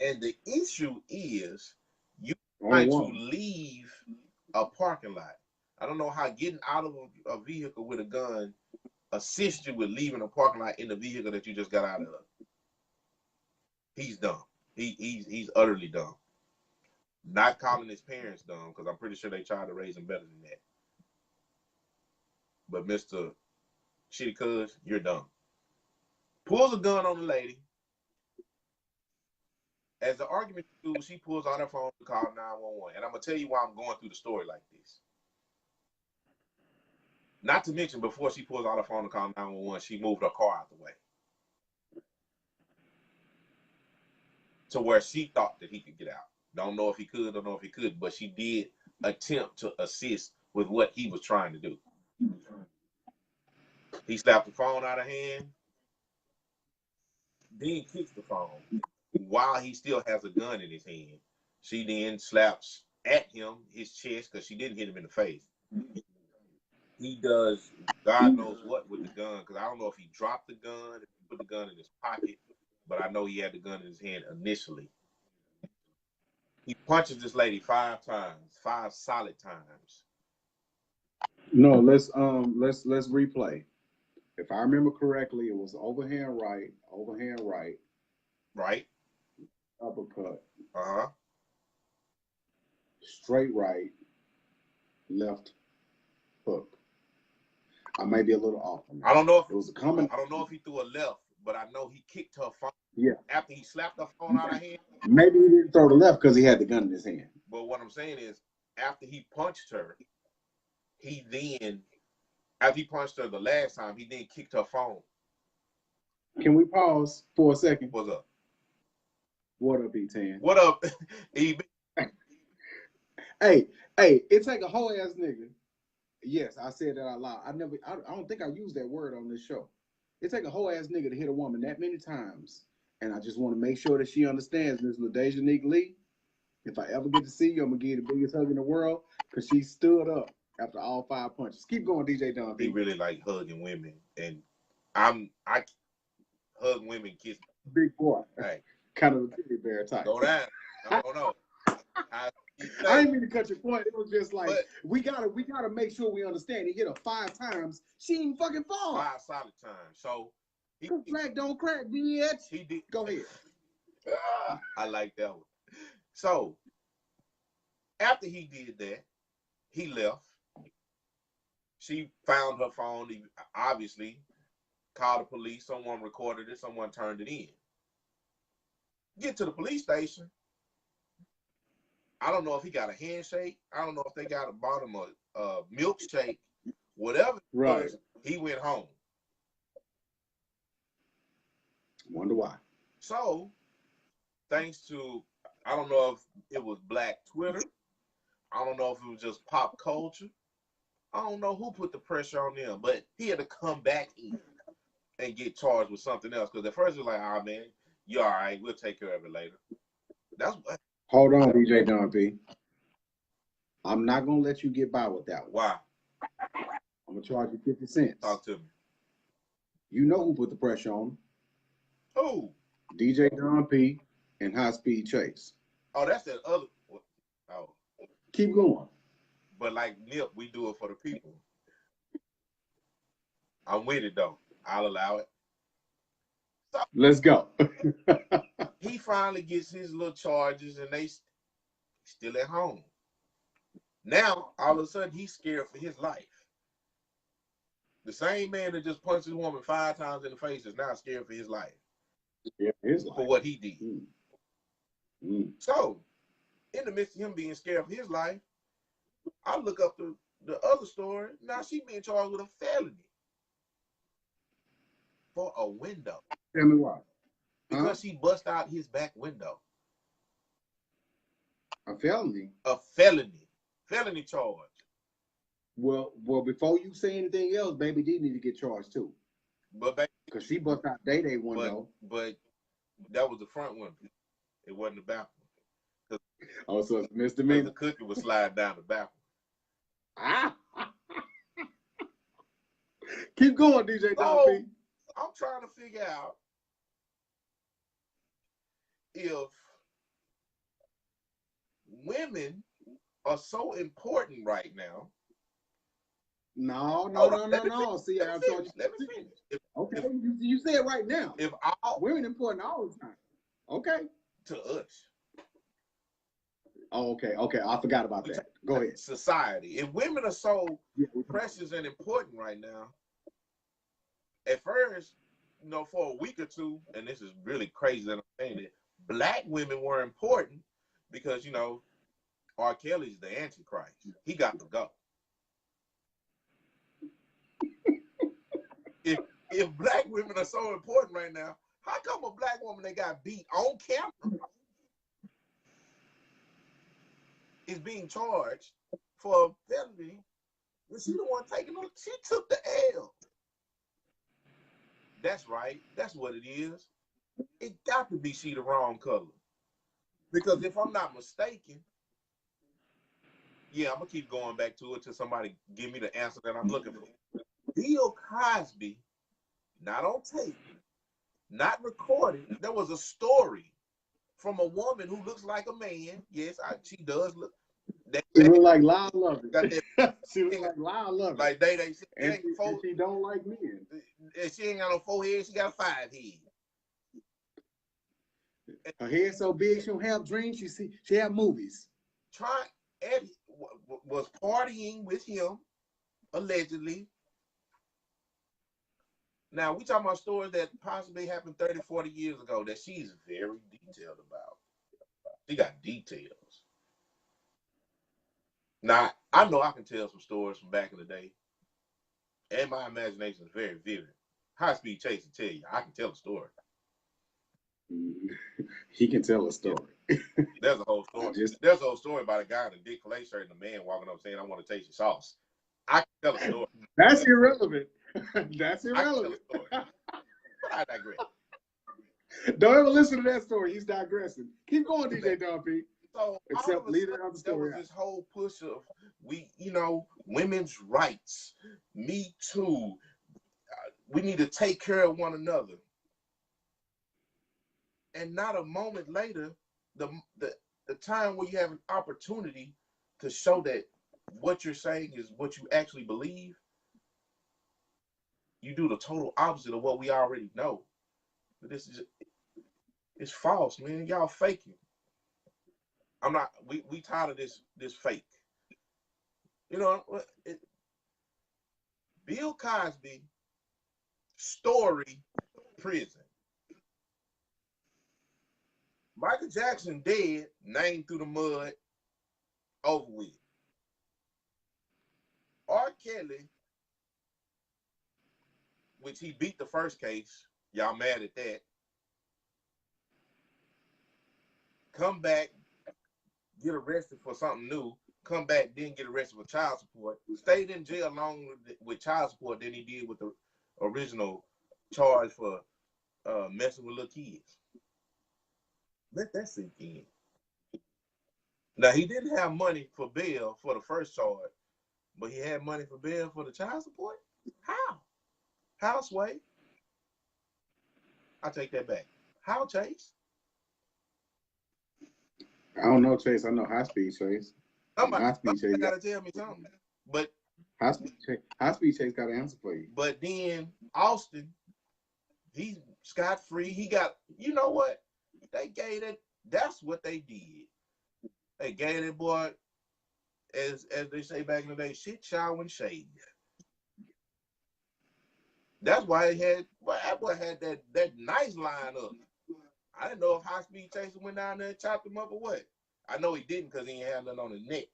And the issue is you trying to leave a parking lot. I don't know how getting out of a vehicle with a gun assists you with leaving a parking lot in the vehicle that you just got out of. He's dumb. He's utterly dumb. Not calling his parents dumb, because I'm pretty sure they tried to raise him better than that. But Mr. Shitty Cuz, you're dumb. Pulls a gun on the lady. As the argument goes, she pulls out her phone to call 911. And I'm going to tell you why I'm going through the story like this. Not to mention, before she pulls out her phone to call 911, she moved her car out the way. To where she thought that he could get out. Don't know if he could, don't know if he could, but she did attempt to assist with what he was trying to do. He slapped the phone out of hand, then kicks the phone while he still has a gun in his hand. She then slaps at him, his chest, because she didn't hit him in the face. He does God knows what with the gun, because I don't know if he dropped the gun, if he put the gun in his pocket, but I know he had the gun in his hand initially. He punches this lady 5 times, 5 solid times. No, let's replay. If I remember correctly, it was overhand right, right, uppercut, straight right, left hook. I may be a little off. I don't know if it was a common. I don't know if he threw a left, but I know he kicked her phone. Yeah. After he slapped her phone out of hand. Maybe he didn't throw the left because he had the gun in his hand. But what I'm saying is, after he punched her, after he punched her the last time, he then kicked her phone. Can we pause for a second? What's up? What up, E10? What up, EB? Hey, it take a whole ass nigga. Yes, I said that out loud. I don't think I used that word on this show. It take a whole ass nigga to hit a woman that many times. And I just want to make sure that she understands, Miss LaDasia Unique Lee. If I ever get to see you, I'm gonna give you the biggest hug in the world, because she stood up after all 5 punches. Keep going, DJ Don. He really like hugging women, and I hug women, kiss. Big boy. Hey, kind of a teddy bear type. Go down. I don't know. I didn't mean to cut your point. It was just like but we gotta make sure we understand. He hit her 5 times. She didn't fucking fall. 5 solid times. So Flag don't crack, bitch. he did. Go ahead. I like that one. So after he did that, he left. She found her phone. He obviously called the police. Someone recorded it. Someone turned it in. Get to the police station. I don't know if he got a handshake. I don't know if they got a bottom of milkshake. Whatever. Right. He went home. Wonder why. So, thanks to, I don't know if it was Black Twitter. I don't know if it was just pop culture. I don't know who put the pressure on them, but he had to come back in and get charged with something else. Because at first it was like, ah, man, you all right. We'll take care of it later. That's what. Hold on, DJ Don P. I'm not going to let you get by with that one. Why? I'm going to charge you 50 cents. Talk to me. You know who put the pressure on him. Who? DJ Don P and High Speed Chase. Oh, that's that other. Oh. Keep going. But like Nip, we do it for the people. I'm with it, though. I'll allow it. So, let's go. He finally gets his little charges, and they still at home. Now, all of a sudden, he's scared for his life. The same man that just punched his woman 5 times in the face is now scared for his life. Yeah, his life. For what he did. So, in the midst of him being scared for his life, I look up the other story. Now she being charged with a felony for a window. Tell me why. Because she bust out his back window. A felony? A felony. Felony charge. Well, before you say anything else, Baby D need to get charged too. But because she bust out Day window. But that was the front window. It wasn't the back one. Oh, so it's misdemeanor. The cookie was sliding down the back one. Keep going, DJ Don P. I'm trying to figure out if women are so important right now. No. See, let me finish. Okay, you say it right now. If all women important all the time. Okay. To us. Oh, okay. I forgot about that. Go ahead. Society. If women are so precious and important right now, at first, for a week or two, and this is really crazy that I'm saying it, Black women were important because, R. Kelly's the Antichrist. He got to go. If Black women are so important right now, how come a Black woman that got beat on camera is being charged for a felony? When she the one taking on, she took the L. That's right. That's what it is. It got to be she the wrong color. Because if I'm not mistaken, I'm gonna keep going back to it till somebody give me the answer that I'm looking for. Bill Cosby, not on tape, not recorded. There was a story from a woman who looks like a man. Yes, she does look. She look like Lyle Lovett. She look like Lyle Lovett. Like she don't like men. And she ain't got no 4 heads. She got a 5 head. Her head so big she don't have dreams. She have movies. Eddie was partying with him, allegedly. Now, we talking about stories that possibly happened 30, 40 years ago that she's very detailed about. She got details. Now, I know I can tell some stories from back in the day, and my imagination is very vivid. High Speed Chase will tell you, I can tell a story. He can tell a story. There's a whole story. There's a whole story about a guy in a Dick Filet shirt and a man walking up saying, "I want to taste your sauce." I can tell a story. That's irrelevant. That's irrelevant. I can tell a story. But I digress. Don't ever listen to that story. He's digressing. Keep going, DJ Don P. So except leader of the story. There was this whole push of women's rights, Me Too. We need to take care of one another. And not a moment later, the the time where you have an opportunity to show that what you're saying is what you actually believe, you do the total opposite of what we already know. But this is it's false, man. Y'all faking. I'm not. We tired of this fake. You know, Bill Cosby story, prison. Michael Jackson dead, name through the mud, over with. R. Kelly, which he beat the first case, y'all mad at that. Come back, get arrested for something new. Come back, then get arrested for child support. Stayed in jail longer with child support than he did with the original charge for messing with little kids. Let that sink in. Now, he didn't have money for bail for the first charge, but he had money for bail for the child support? How? How, Sway? I take that back. How, Chase? I don't know, Chase. I know high speed Chase. Somebody High speed Chase gotta tell me something. But high speed Chase got an answer for you. But then Austin, he's scot free. He got, you know what? They gave it. That's what they did. They gave that boy, as they say back in the day, shit, shower, and shave. That's why that boy had that nice line up. I didn't know if High Speed Chaser went down there and chopped him up or what. I know he didn't because he ain't had nothing on his neck.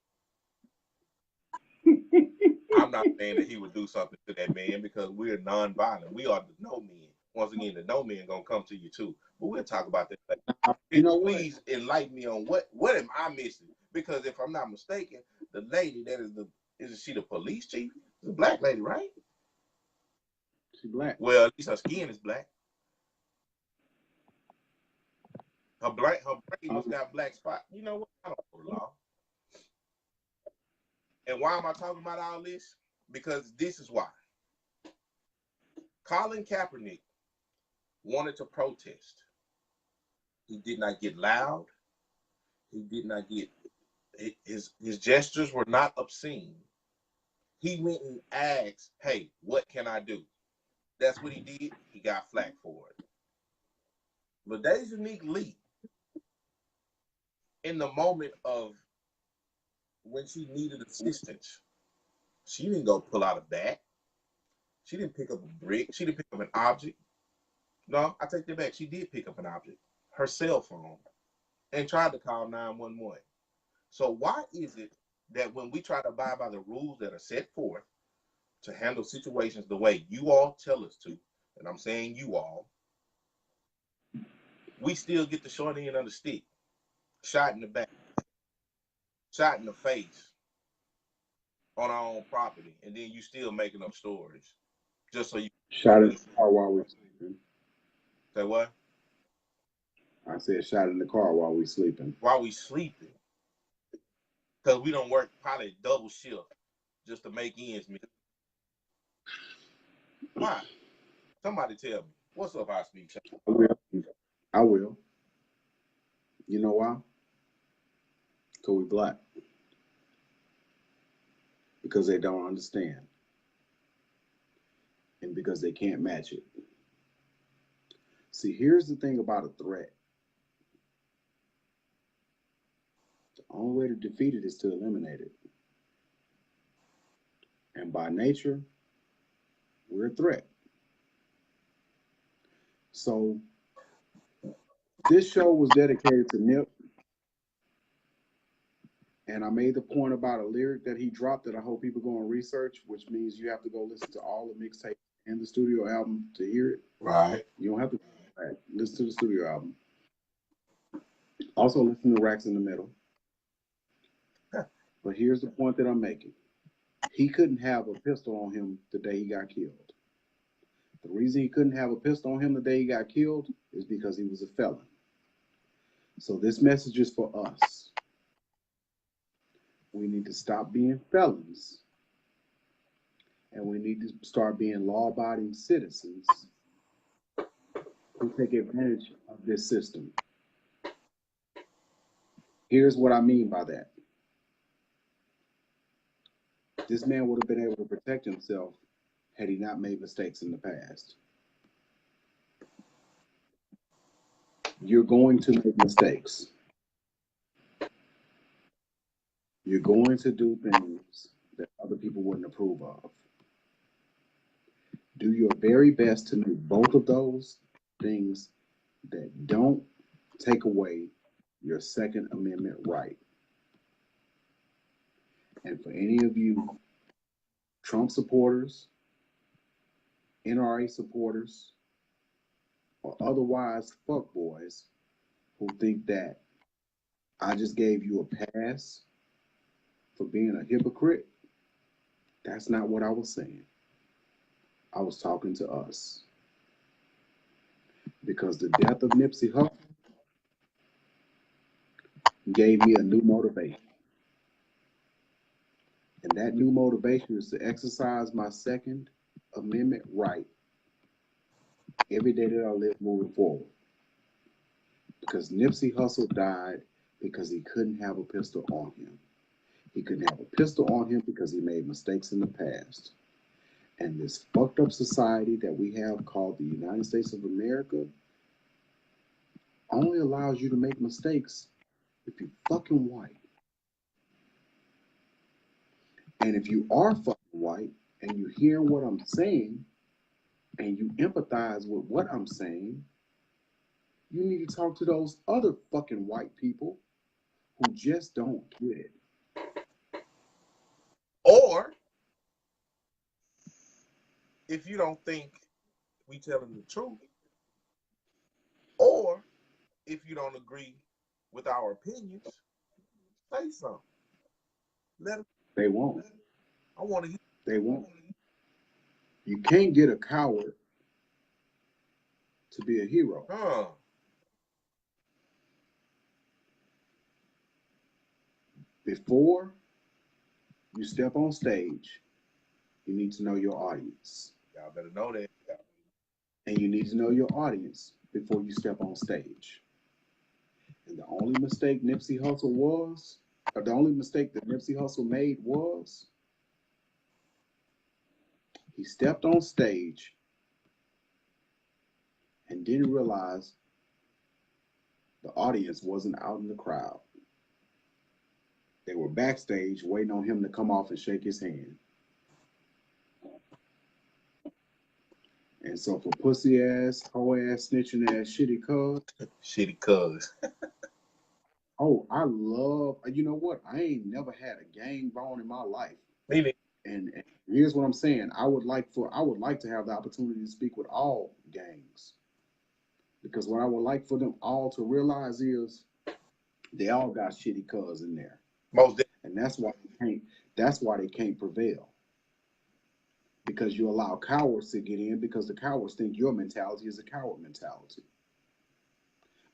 I'm not saying that he would do something to that man because we're non-violent. We are the no men. Once again, the no men gonna come to you too. But we'll talk about that later. You know what? Please enlighten me on what am I missing? Because if I'm not mistaken, the lady that is she the police chief? It's a black lady, right? She black. Well, at least her skin is black. Her brain must got black spot. You know what? I don't know the law. And why am I talking about all this? Because this is why. Colin Kaepernick wanted to protest. He did not get loud. He did not get his gestures were not obscene. He went and asked, "Hey, what can I do?" That's what he did. He got flack for it. But Unique Lee, in the moment of when she needed assistance, she didn't go pull out a bat. She didn't pick up a brick. She didn't pick up an object. No, I take that back. She did pick up an object, her cell phone, and tried to call 911. So why is it that when we try to abide by the rules that are set forth to handle situations the way you all tell us to, and I'm saying you all, we still get the short end of the stick, shot in the back, shot in the face on our own property, and then you still making up stories just so you shot in the car while we're sleeping. Say what? I said shot in the car while we're sleeping. While we sleeping. Because we don't work probably double shift just to make ends meet. Why? Somebody tell me. What's up, High Speed? I will. You know why? Because we black. Because they don't understand. And because they can't match it. See, here's the thing about a threat. The only way to defeat it is to eliminate it. And by nature, we're a threat. So this show was dedicated to Nip. And I made the point about a lyric that he dropped that I hope people go and research, which means you have to go listen to all the mixtape and the studio album to hear it. Right. You don't have to listen to the studio album. Also listen to Racks in the Middle. But here's the point that I'm making. He couldn't have a pistol on him the day he got killed. The reason he couldn't have a pistol on him the day he got killed is because he was a felon. So this message is for us. We need to stop being felons. And we need to start being law-abiding citizens who take advantage of this system. Here's what I mean by that. This man would have been able to protect himself had he not made mistakes in the past. You're going to make mistakes. You're going to do things that other people wouldn't approve of. Do your very best to make both of those things that don't take away your Second Amendment right. And for any of you Trump supporters, NRA supporters, or otherwise fuckboys who think that I just gave you a pass for being a hypocrite, that's not what I was saying. I was talking to us. Because the death of Nipsey Hussle gave me a new motivation. And that new motivation is to exercise my Second Amendment right every day that I live moving forward. Because Nipsey Hussle died because he couldn't have a pistol on him. He couldn't have a pistol on him because he made mistakes in the past. And this fucked up society that we have called the United States of America only allows you to make mistakes if you're fucking white. And if you are fucking white and you hear what I'm saying and you empathize with what I'm saying, you need to talk to those other fucking white people who just don't get it. Or if you don't think we telling the truth, or if you don't agree with our opinions, say something. Let them. They won't. I want to hear. They won't. You can't get a coward to be a hero. Before you step on stage, you need to know your audience. Y'all better know that. And you need to know your audience before you step on stage. And the only mistake that Nipsey Hussle made was he stepped on stage and didn't realize the audience wasn't out in the crowd. They were backstage waiting on him to come off and shake his hand. And so for pussy ass, hoe ass, snitching ass, shitty cuz. Oh, I love, you know what? I ain't never had a gang bone in my life. Maybe. And here's what I'm saying. I would like to have the opportunity to speak with all gangs. Because what I would like for them all to realize is they all got shitty cuz in there. And that's why they can't prevail. Because you allow cowards to get in because the cowards think your mentality is a coward mentality.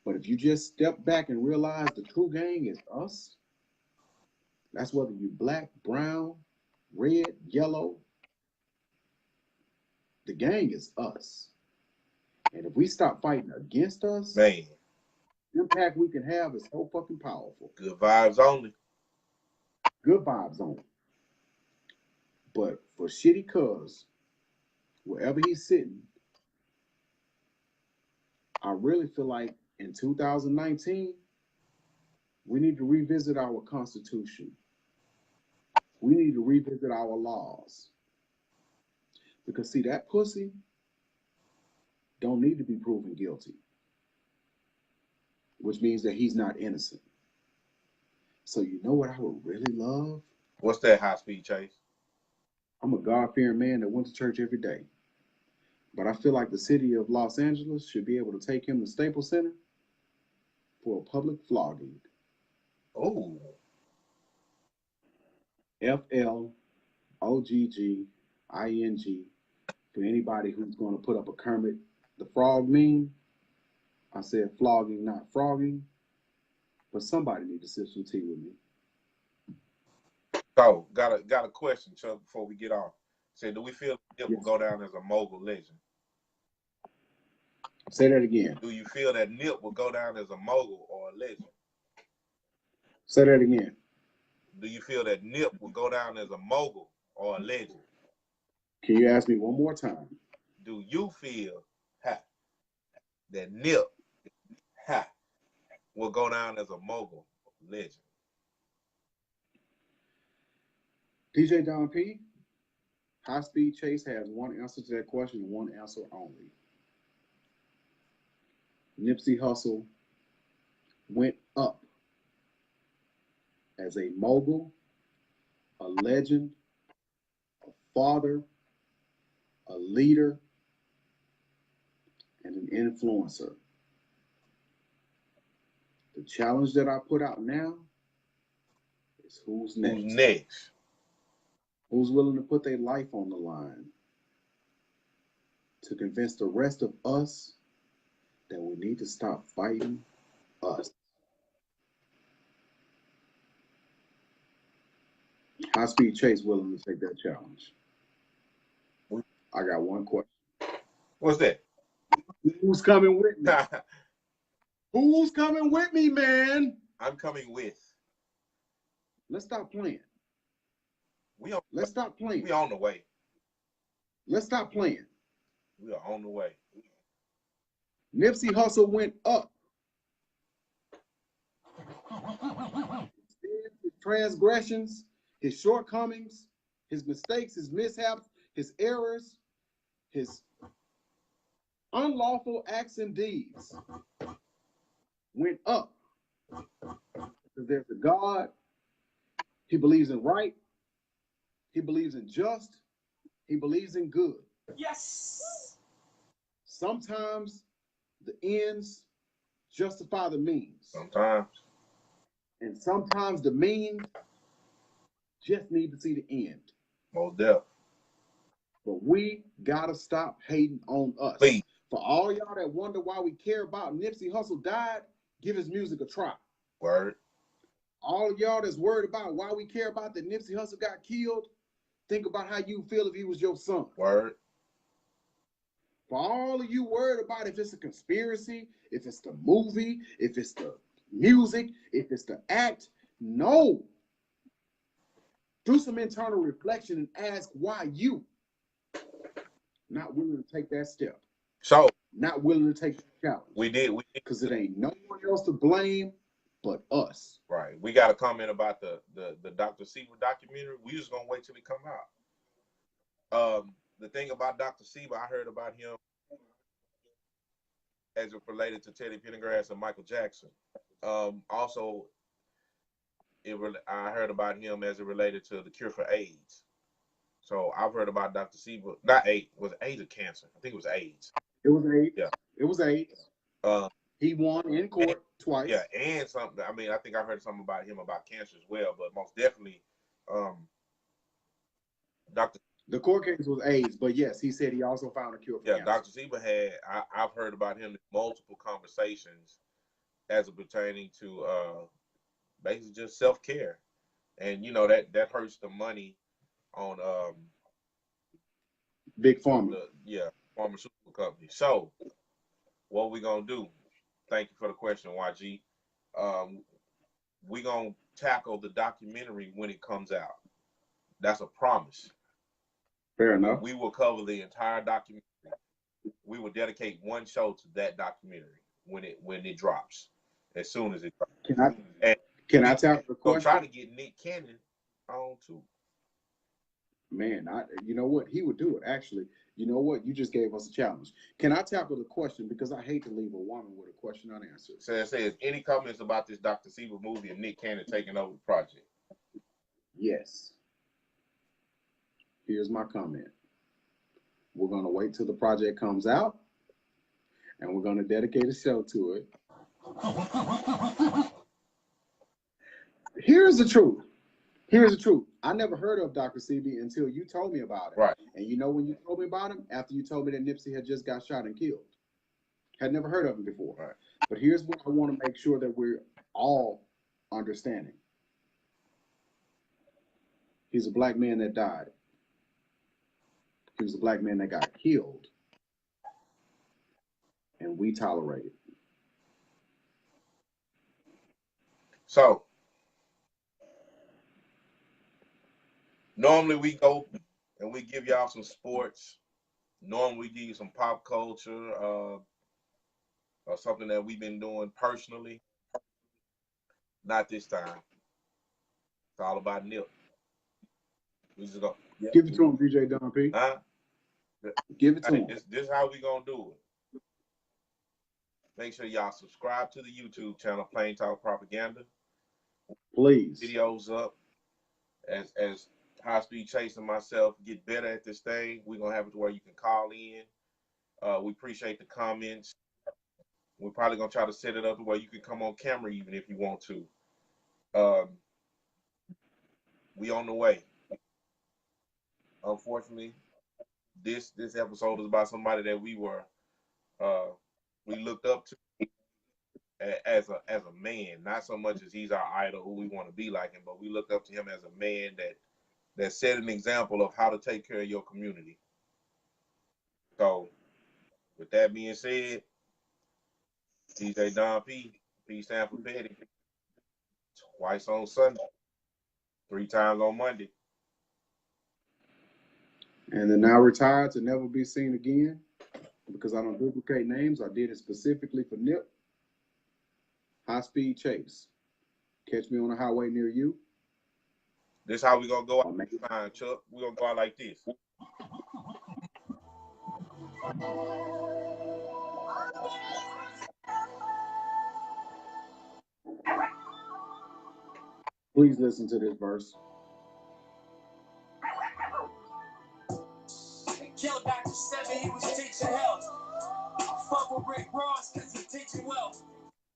But if you just step back and realize the true gang is us, that's whether you're black, brown, red, yellow, the gang is us. And if we stop fighting against us, man, the impact we can have is so fucking powerful. Good vibes only. Good vibes only. But for shitty cuz, wherever he's sitting, I really feel like in 2019, we need to revisit our Constitution. We need to revisit our laws. Because see, that pussy don't need to be proven guilty. Which means that he's not innocent. So you know what I would really love? What's that, High Speed Chase? I'm a God-fearing man that went to church every day. But I feel like the city of Los Angeles should be able to take him to Staples Center for a public flogging. Oh. FLOGGING for anybody who's going to put up a Kermit the Frog meme. I said flogging, not frogging. But somebody needs to sip some tea with me. So, got a question, Chuck, before we get off. Say, do we feel Nip will go down as a mogul legend? Say that again. Do you feel that Nip will go down as a mogul or a legend? Say that again. Do you feel that Nip will go down as a mogul or a legend? Can you ask me one more time? Do you feel that Nip will go down as a mogul legend? DJ Don P, High Speed Chase has one answer to that question and one answer only. Nipsey Hussle went up as a mogul, a legend, a father, a leader, and an influencer. The challenge that I put out now is who's next? Who's next? Who's willing to put their life on the line to convince the rest of us that we need to stop fighting us? High Speed Chase willing to take that challenge. I got one question. What's that? Who's coming with me? Who's coming with me, man? I'm coming with. Let's stop playing. Let's stop playing. We on the way. Let's stop playing. We are on the way. Nipsey Hussle went up. His transgressions, his shortcomings, his mistakes, his mishaps, his errors, his unlawful acts and deeds went up. Because there's a God. He believes in right. He believes in just. He believes in good. Yes. Sometimes the ends justify the means. Sometimes. And sometimes the means just need to see the end. Most definitely. But we gotta stop hating on us. Please. For all y'all that wonder why we care about Nipsey Hussle died, give his music a try. Word. All y'all that's worried about why we care about that Nipsey Hussle got killed, think about how you feel if he was your son. Word. For all of you worried about if it's a conspiracy, if it's the movie, if it's the music, if it's the act, no. Do some internal reflection and ask why you not willing to take that step. So not willing to take the challenge. We did. Because it ain't no one else to blame but us. Right. We got a comment about the Dr. Seba documentary. We just gonna wait till it come out. The thing about Dr. Seba, I heard about him as it related to Teddy Pendergrass and Michael Jackson. Also, I heard about him as it related to the cure for AIDS. So I've heard about Dr. Seba. Not AIDS. Was it AIDS or cancer? I think it was AIDS. It was AIDS. Yeah. It was AIDS. He won in court twice. Yeah, and something. I mean, I think I heard something about him about cancer as well. But most definitely, The court case was AIDS, but yes, he said he also found a cure for cancer. Dr. Seba had. I've heard about him in multiple conversations as it pertaining to basically just self-care, and you know that hurts the money on Big Pharma. Pharmaceutical company. So what we gonna do? Thank you for the question, YG. We gonna tackle the documentary when it comes out. That's a promise. Fair enough. We will cover the entire documentary. We will dedicate one show to that documentary when it drops, as soon as it drops. Can I tackle the question? Try to get Nick Cannon on too. Man, you know what? He would do it. Actually, you know what? You just gave us a challenge. Can I tackle the question? Because I hate to leave a woman with a question unanswered. So it says, any comments about this Dr. Seba movie and Nick Cannon taking over the project? Yes. Here's my comment. We're going to wait till the project comes out, and we're going to dedicate a show to it. Here's the truth. I never heard of Dr. Seba until you told me about it. Right. And you know when you told me about him? After you told me that Nipsey had just got shot and killed. Had never heard of him before. Right. But here's what I want to make sure that we're all understanding. He's a black man that died. He was a black man that got killed. And we tolerate it. So, Normally we go and we give y'all some sports. Normally we give you some pop culture, or something that we've been doing personally. Not this time. It's all about Nip. We just go. Yeah. Give it to him, DJ Don P. Huh? Give it to him. This is how we gonna do it. Make sure y'all subscribe to the YouTube channel, Plain Talk Propaganda. Please. Videos up. As High Speed Chase and myself get better at this thing, we're gonna have it to where you can call in. We appreciate the comments. We're probably gonna try to set it up to where you can come on camera even if you want to. We on the way. Unfortunately, this episode is about somebody that we looked up to as a man, not so much as he's our idol, who we want to be like him, but we looked up to him as a man that set an example of how to take care of your community. So, with that being said, DJ Don P, P stand for Petty, twice on Sunday, 3 times on Monday. And then now retired to never be seen again, because I don't duplicate names. I did it specifically for Nip. High Speed Chase. Catch me on a highway near you. This how we gonna go out next time, Chuck. We gonna go out like this. Please listen to this verse. Killed Dr. Seven, he was teaching health. Fuck with Rick Ross because he teaching wealth.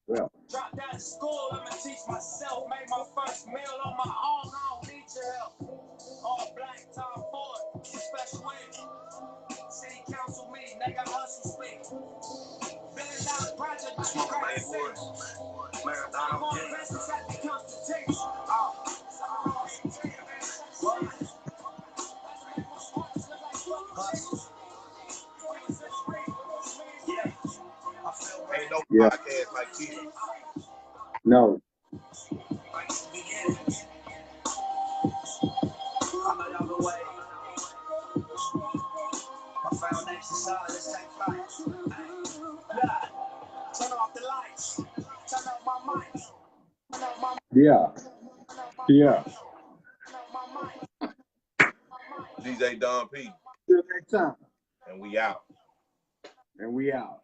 Well, Dropped out of school, I'ma teach myself. Made my first meal on my own, I don't need your help. All black, Tom Ford, special ed. City council meeting, they got hustle speak. $1 billion project, but you can't see. Marathon, more business at the Constitution. Ain't no podcast like this. no. I'm another way. My foundation solid, let's take flight. Turn off the lights. Turn off my mic. Turn off my Yeah. DJ Don P. Till next time. And we out. And we out.